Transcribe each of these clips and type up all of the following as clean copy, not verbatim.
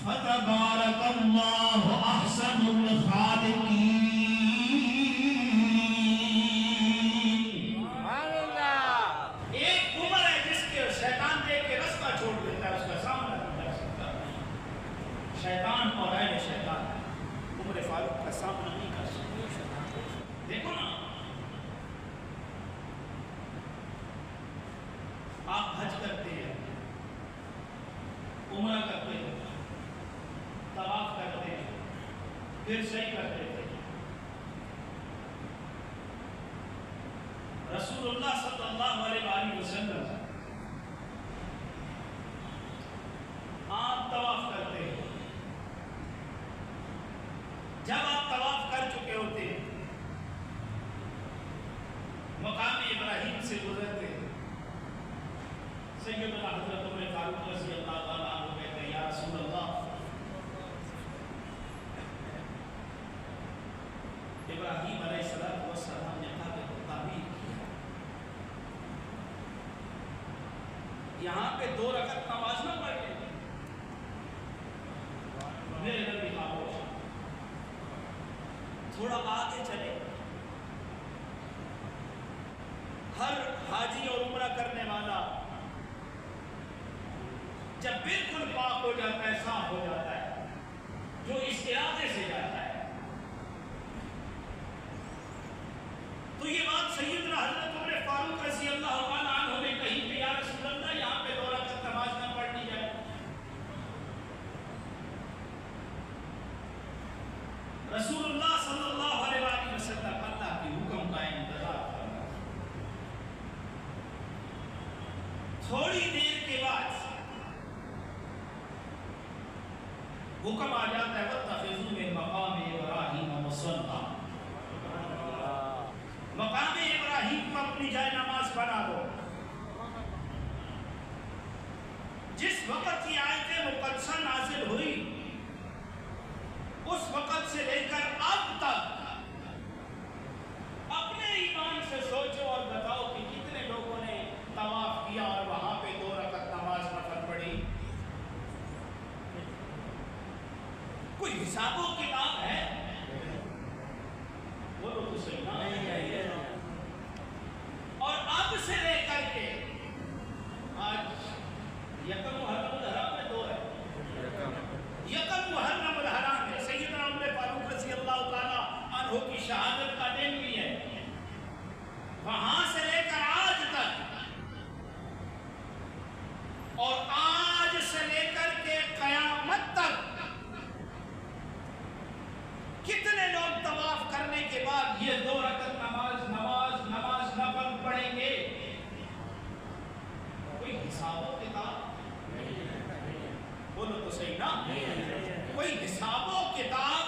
فتبارک اللہ احسن الخالقین. ایک عمر ہے جس کے شیطان دیکھ کے رستہ چھوڑ دیتا ہے، اس کا سامنا نہیں کر سکتا. شیطان اور اہل شیطان عمر فاروق کا سامنا نہیں کر سکتا. دیکھو نا، آپ حج کرتے ہیں، عمرہ کرتے ہیں، طواف کرتے ہیں، پھر سعی کرتے تھے. رسول اللہ صلی اللہ علیہ وآلہ وسلم آپ طواف کرتے ہیں. جب آپ طواف کر چکے ہوتے ہیں، مقام ابراہیم سے گزرتے ہیں، سیدنا حضرت عمر فاروق رضی اللہ تعالیٰ عنہ کہتے ہیں یا رسول اللہ، ابراہیم علیہ السلام نے کعبے کو تعمیر کیا، یہاں پہ 2 رکعت نماز نہ پڑھ لیں. میرے نبی خاموش، تھوڑا آگے چلے. ہر حاجی اور عمرہ کرنے والا جب بالکل پاک ہو جاتا ہے، صاف ہو جاتا ہے، جو اس ارادے سے جاتا ہے، تو یہ بات سیدنا حضرت عمر فاروق رضی اللہ تعالیٰ عنہ نے کہی کہ یا رسول اللہ، یہاں پہ 2 رکعت نماز نہ پڑھنی جائے. رسول اللہ صلی اللہ علیہ وآلہ وسلم اللہ کے حکم کا انتظار کر رہا. تھوڑی دیر کے بعد حکم آ جاتا ہے وَاتَّخِذُوا مِن مَقَامِ إِبْرَاهِيمَ مُصَلًّى، مقام ابراہیم پر اپنی جائے نماز بنا دو. جس وقت یہ آیت مقدسہ نازل ہوئی، اس وقت سے لے کر اب تک اپنے ایمان سے سوچو اور بتاؤ کہ کتنے لوگوں نے طواف کیا اور وہاں پہ 2 رکعت نماز نفل پڑھی. کوئی حساب و کتاب ہے؟ بولو تو صحیح نا. اور اب سے لے کر کے آج یکم محرم الحرام میں 2 ہے. یکم محرم الحرام ہے، سیدنا عمر فاروق رضی اللہ تعالیٰ عنہ کی شہادت کا دن بھی ہے. وہاں سے لے کر آج تک، اور آج سے لے کر کے قیامت تک کتنے لوگ طواف کرنے کے بعد یہ 2 رکعت نماز نفل پڑھیں گے؟ کوئی حساب و کتاب؟ بولو تو صحیح نا. کوئی حساب و کتاب؟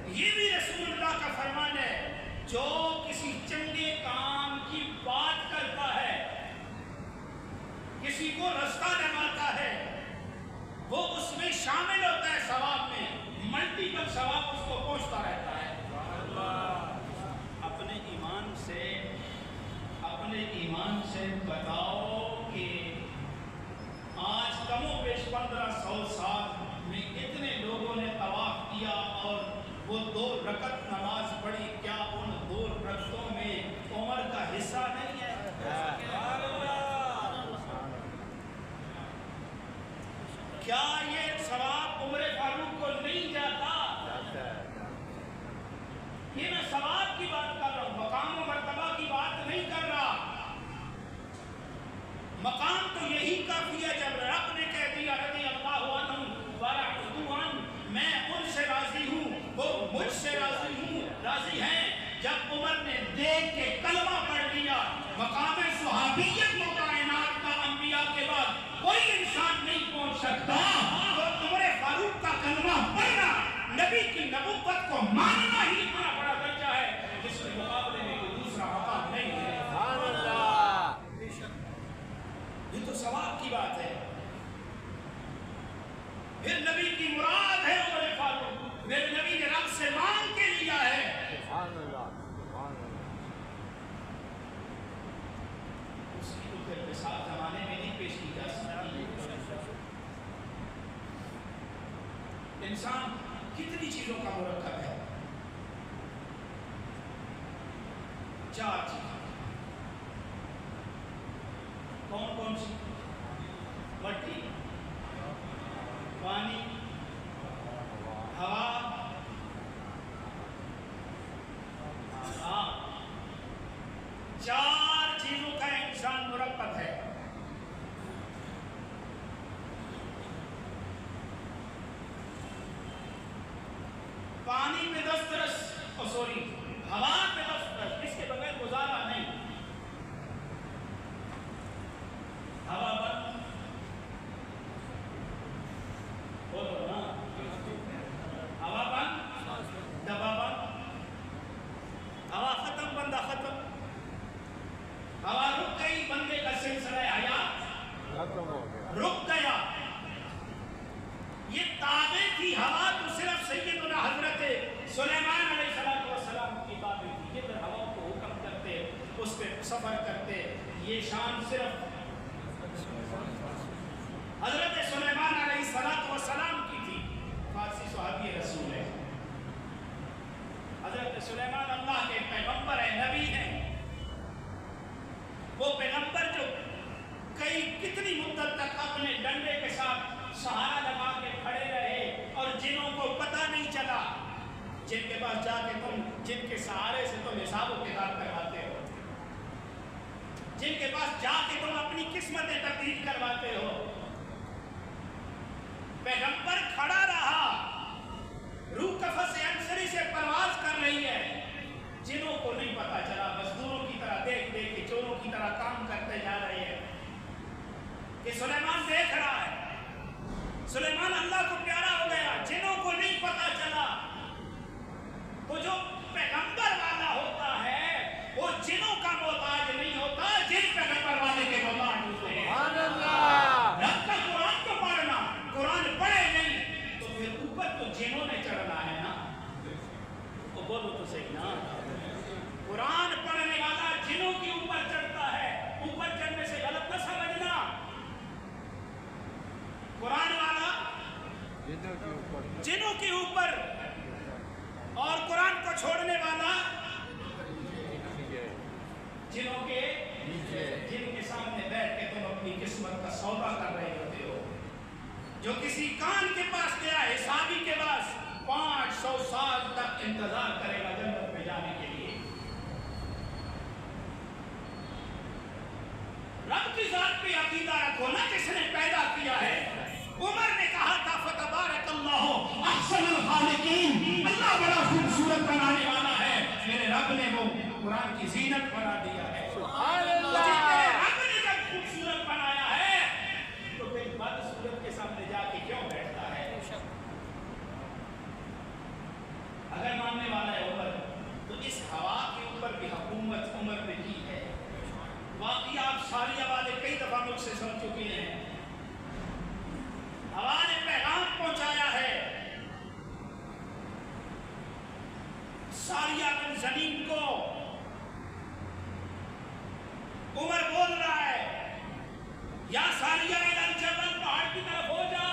یہ بھی رسول اللہ کا فرمان ہے، جو کسی چنگے کام کی بات کرتا ہے، کسی کو رستہ دکھاتا ہے، وہ اس میں شامل ہوتا ہے، ثواب میں ملٹیپل ثواب اس کو پہنچتا رہتا ہے. اپنے ایمان سے بتاؤ کہ آج کم و بیش 1500 سال میں کتنے لوگوں نے طواف کیا اور وہ 2 رکعت نماز پڑھی. کیا ان 2 رکعتوں میں عمر کا حصہ نہیں ہے؟ کیا یہ ثواب عمر فاروق کو نہیں جاتا؟ یہ میں ثواب کی بات کر رہا ہوں، مقام و مرتبہ کی بات نہیں کر رہا. مقام تو یہی کافی ہے جب رب نے کہہ دیا رضی اللہ عنہم ورضوا عنہ، میں ان سے راضی ہوں، وہ مجھ سے راضی ہیں. جب عمر نے دیکھ کے کلمہ پڑھ لیا، مقام صحابیت کو کائنات کا انبیاء کے بعد کوئی انسان نہیں پہنچ سکتا. تو عمر فاروق کا کلمہ پڑھنا نبی کی نبوت کو ماننا ہی اتنا بڑا درجہ ہے جس کے مقابلے میں کوئی دوسرا مقام نہیں ہے. یہ تو ثواب کی بات ہے. پھر نبی کی مراد ہے عمر فاروق، میرے نبی نے رب سے مانگ کے لیا ہے. اس کی تو پھر مثال زمانے میں نہیں پیش کی جا سکتی. انسان کتنی چیزوں کا مرکب ہے؟ 4 چیزیں. کون کون سی؟ مٹی، پانی، ہوا، آگ. 4 چیزوں کا انسان مرکب ہے. پانی میں دسترس، ہوا میں دسترس، اس کے بغیر گزارا نہیں. ہوا بند، بولو نا، ہوا بند، ڈبا بند، ہوا ختم، بندہ ختم. ہوا رک گئی، بندے کا سلسلہ حیات رک گیا. یہ تابع تھی ہوا تو صرف سیدنا حضرت سلیمان علیہ السلام کی تابع تھی. یہ پھر ہوا کو حکم کرتے، اس پہ سفر کرتے. یہ شان صرف حضرت سلیمان علیہ السلام کی تھی. فارسی صحابی رسول ہے. حضرت سلیمان اللہ کے پیغمبر ہیں، نبی ہیں. وہ پیغمبر جو کتنی مدت تک اپنے ڈنڈے کے ساتھ سہارا لگا کے کھڑے رہے اور جنوں کو پتہ نہیں چلا. جن کے پاس جا کے جن کے سہارے سے تم حساب و کتاب کرواتے ہو، جن کے پاس جا کے تم اپنی قسمتیں تبدیل کرواتے ہو. پیغمبر کھڑا رہا، روح قفس عنصری سے پرواز کر رہی ہے. جنوں کو نہیں پتا چلا، مزدوروں کی طرح دیکھ دیکھ کے، چوروں کی طرح کام کرتے جا رہے ہیں کہ سلیمان دیکھ رہا ہے. سلیمان اللہ کو پیارا ہو گیا. جنوں کو نہیں پتا چلا. تو جو پیغمبر والا ہوتا ہے وہ جنوں کا محتاج نہیں ہوتا، جن پیغمبر والے کے محتاج ہوتے ہیں. رب کا قرآن کو پڑھنا، قرآن پڑھے نہیں تو پھر اوپر تو جنوں نے چڑھنا ہے نا. وہ بولو تو صحیح نا. قرآن پڑھنے والا جنوں کے اوپر چڑھتا ہے. اوپر چڑھنے سے غلط نہ سمجھنا. قرآن والا جنوں کے اوپر اور قرآن کو چھوڑنے والا جنوں کے جن کے سامنے بیٹھ کے تم اپنی قسمت کا سودا کر رہے ہوتے ہو. جو کسی کان کے پاس گیا، حسابی کے پاس 500 سال تک انتظار کرے گا جنت میں جانے کے لیے. رب کی ذات پہ عقیدہ رکھو نا، جس نے پیدا کیا ہے. عمر نے کہا تھا فتبارک اللہ احسن الخالقین، اللہ بڑا خوبصورت بنانے والا ہے. میرے رب نے وہ قرآن کی زینت بنا دیا ہے. میرے رب نے جب خوبصورت بنایا ہے تو پھر بدصورت کے سامنے جا کے کیوں بیٹھتا ہے؟ اگر ماننے والا ہے عمر تو اس ہوا کے اوپر بھی حکومت عمر نے کی ہے. واقعی آپ ساریہ والے کئی دفعہ مجھ سے سن چکے ہیں. ہوا نے پیغام پہنچایا ہے ساریہ بن زمین کو. عمر بول رہا ہے یا ساریہ الی الجبل، پہاڑ کی طرف ہو جا،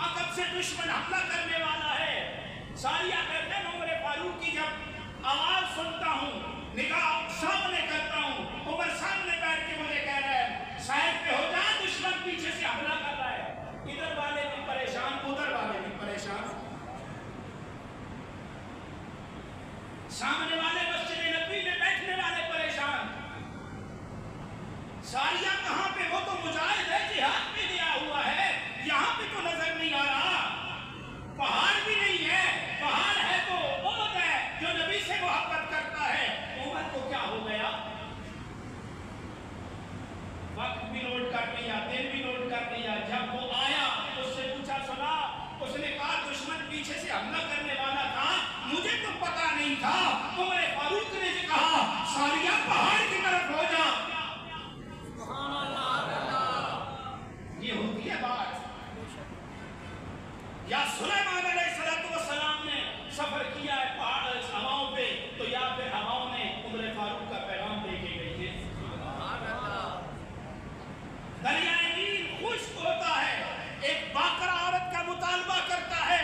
عقب سے دشمن حملہ کرنے والا ہے. ساریہ کہتے ہیں عمر فاروق کی جب آواز سنتا ہوں، نگاہ سامنے کرتا ہوں، عمر سامنے بیٹھ کے مجھے کہہ رہا ہے سائڈ پہ ہو جا، دشمن پیچھے سے حملہ کر رہا ہے. ادھر والے بھی پریشان، ادھر والے بھی پریشان. سامنے والے مسجد نبی میں بیٹھنے والے پریشان. ساریہ کہاں پہ؟ وہ تو مجاہد ہے، جہاد میں گیا ہوا ہے، یہاں پہ تو نظر نہیں آ رہا. پہاڑ بھی نہیں ہے، پہاڑ ہے تو عہد ہے جو نبی سے محبت کرتا ہے. عمر کو کیا ہو گیا؟ وقت بھی نوٹ کر لیا، دن بھی نوٹ کر لیا. جب وہ آیا اس سے پوچھا سنا، اس نے کہا دشمن پیچھے سے حملہ کرنے والا تھا، مجھے تو پتا نہیں تھا. عمر فاروق نے کہا ساریہ پہاڑ کی طرف ہو جا. یہ ہوتی ہے بات. یا سلیمان علیہ السلام نے سفر کیا ہے پہاڑ ہواؤں پہ، تو یا پھر ہواؤں نے عمر فاروق کا پیغام دے کے گئی ہے. دریائے نیل خشک ہوتا ہے، ایک باقرہ عورت کا مطالبہ کرتا ہے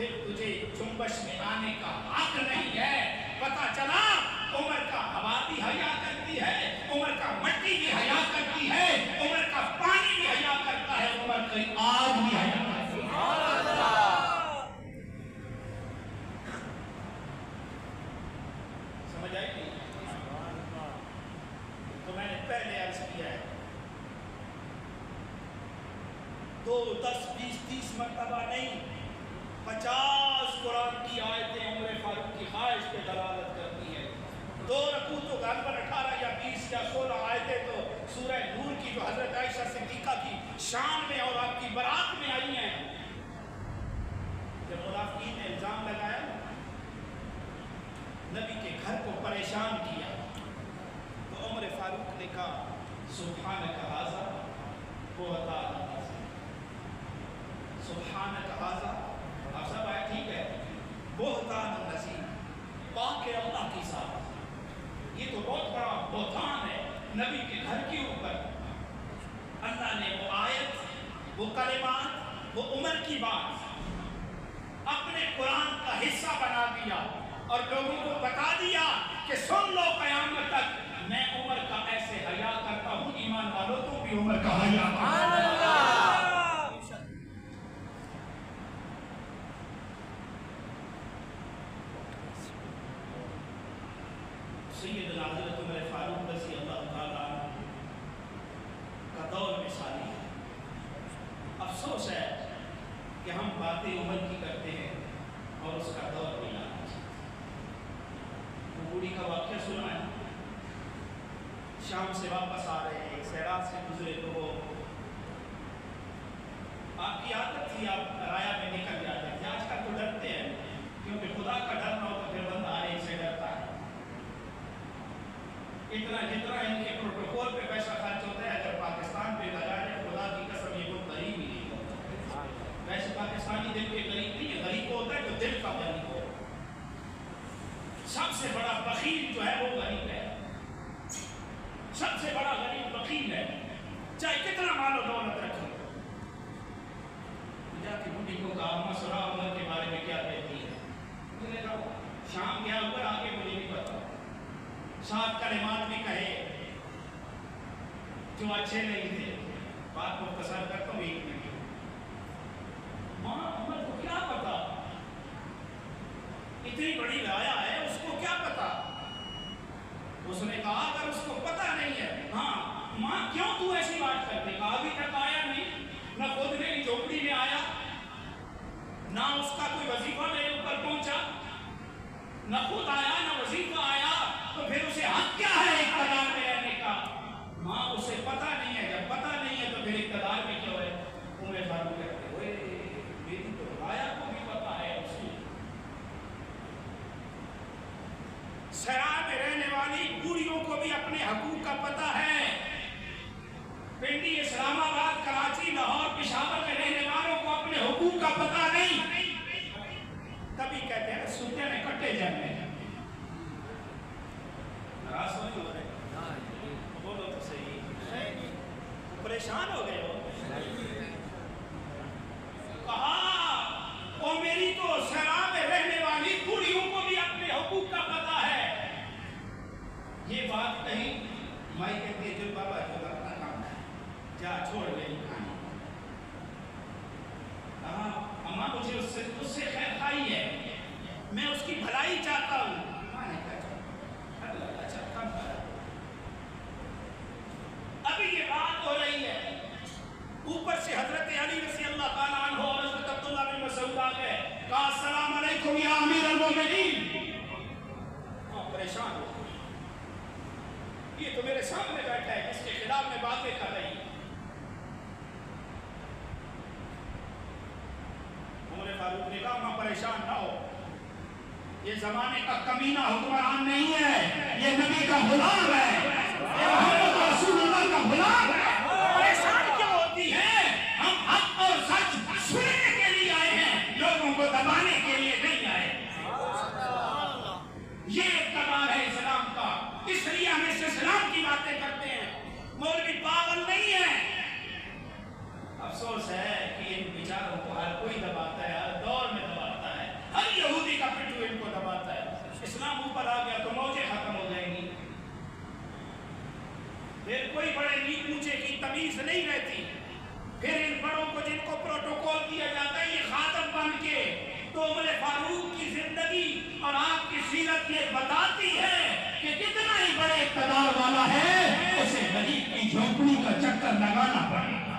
پھر تجھے جنبش میں آنے کا حق نہیں ہے. پتا چلا عمر کا ہوا بھی حیا کرتی ہے, عمر کا مٹی بھی حیا کرتی ہے, عمر کا پانی بھی حیا کرتا ہے, عمر کی آگ بھی حیا کرتی ہے. سمجھ آئی نہیں؟ تو میں نے پہلے عرض کیا ہے 2, 10, 20, 30 مرتبہ نہیں, 50 قرآن کی آیتیں عمر فاروق کی خواہش پہ دلالت کرتی ہیں. 2 رکوع تو غالباً 18 یا 20 یا 16 آیتیں تو سورہ نور کی جو حضرت عائشہ صدیقہ کی شان میں اور آپ کی برات میں آئی ہیں. جب منافقین نے الزام لگایا نبی کے گھر کو پریشان کیا تو عمر فاروق نے کہا سبحانک ھذا بہتان عظیم. سبحانک ھذا, آپ سب آئے ٹھیک ہے, بہتان عظیم, پاک ہے اللہ کی ذات, یہ تو بہت بڑا بہتان ہے نبی کے گھر کے اوپر. اللہ نے وہ آیت, وہ کلمات, وہ عمر کی بات اپنے قرآن کا حصہ بنا دیا اور لوگوں کو بتا دیا کہ سن لو قیامت تک میں عمر کا ایسے حیا کرتا ہوں. ایمان والوں تو بھی عمر کا حیا کرتا ہوں. سیدنا حضرت عمر فاروق رضی اللہ تعالیٰ کا دور مثالی ہے. افسوس ہے کہ ہم باتیں عمر کی کرتے ہیں اور اس کا دور بھی نہ. وہ بوڑھی کا واقعہ سنا ہے, شام سے واپس آ رہے ہیں, ایک سیراب سے گزرے تو وہ آپ کی عادت تھی آپ رایا میں نکل جاتے تھے. آج کل تو ڈرتے ہیں کیونکہ خدا کا ڈر نہ ہو تو پھر بندہ آنے سے ڈرتا ہے. اتنا جتنا ان کے پروٹوکول پہ پیسہ خرچ ہوتا ہے اگر پاکستان پہ لگا جائے خدا کی قسم یہ کوئی غریب ہی نہیں ہوتا. ویسے پاکستانی دل کے غریب نہیں ہے, غریب ہوتا ہے جو دل کا غریب ہو. سب سے بڑا بخیل جو ہے وہ غریب ہے, سب سے بڑا غریب بخیل ہے, چاہے کتنا مال و دولت رکھے. جا کے بڈھی کو کہا اما سنا عمر کے بارے میں کیا کہتی ہے. میں نے کہا شام گیا اوپر آگے مجھے نہیں پتا. 7 کلمات بھی کہے جو اچھے نہیں تھے. بات مختصر کرتا ہوں 1 منٹ. ماں عمر کو کیا پتا, اتنی بڑی رایا ہے اس کو کیا پتا. اس نے کہا اگر اس کو پتا نہیں ہے, ہاں ماں کیوں تو ایسی بات کرتے. کہا ابھی تک آیا نہیں, نہ خود میری جھوپڑی میں آیا, نہ اس کا کوئی وظیفہ میرے اوپر پہنچا, نہ خود آیا نہ وظیفہ آیا, تو پھر اسے حق کیا ہے اقتدار میں رہنے کا. ماں اسے پتا نہیں ہے, جب پتا نہیں ہے تو پھر اقتدار میں کیوں ہے. عمر فاروق کہتے ہوئے میری تو رایا کو بھی پتا ہے, اس کی سرا میں رہنے والی بوڑھیوں کو بھی اپنے حقوق کا پتا ہے. پنڈی, اسلام آباد, کراچی, لاہور, پشاور میں رہنے والوں کو اپنے حقوق کا پتا نہیں. تبھی کہتے ہیں سوتے میں کٹے جانے ہیں. ناراض ہو رہے بولو تو صحیح, پریشان ہو گئے ہو. کہا وہ میری تو سرا میں رہنے والی بوڑھیوں کو بھی اپنے حقوق کا پتا ہے. یہ بات کہیں مائی کہتی ہے جو بابا جو اپنا کام ہے جا چھوڑ میری کہانی. اماں مجھے اس سے خیر خواہی ہے, میں اس کی بھلائی چاہتا ہوں. ابھی یہ بات ہو رہی ہے, اوپر سے حضرت علی رضی اللہ تعالیٰ عنہ اور حضرت عبداللہ بن مسعود آ گئے, کہا السلام علیکم یا امیر المومنین. پریشان ہو, یہ تو میرے سامنے بیٹھا ہے جس کے خلاف میں باتیں کر رہی ہے. عمر فاروق نے کہا میں پریشان نہ ہو, یہ زمانے کا کمینہ حکمران نہیں ہے, یہ نبی کا غلام ہے, یہ محمد رسول اللہ کا غلام ہے. پریشان کیوں ہوتی ہے؟ ہم حق اور سچ سننے کے لیے آئے ہیں, لوگوں کو دبانے کے لیے نہیں آئے. یہ اقتدار ہے اسلام کا, اس لیے ہم اس اسلام کی باتیں کرتے ہیں. مولوی پاگل نہیں ہے. افسوس ہے کہ ان بیچاروں کو ہر کوئی دباتا ہے, ہر دور میں دباتا ہے. اسلام اوپر آ گیا تو موجیں ختم ہو جائیں گی، پھر کوئی بڑے نیک اونچے کی تمیز نہیں رہتی، پھر ان بڑوں کو جن کو پروٹوکول دیا جاتا ہے یہ خاتم بن کے، تو عمر فاروق کی زندگی اور آپ کی سیرت یہ بتاتی ہے کہ کتنا ہی بڑے اقتدار والا ہے اسے غریب کی جھونپڑی کا چکر لگانا پڑے گا۔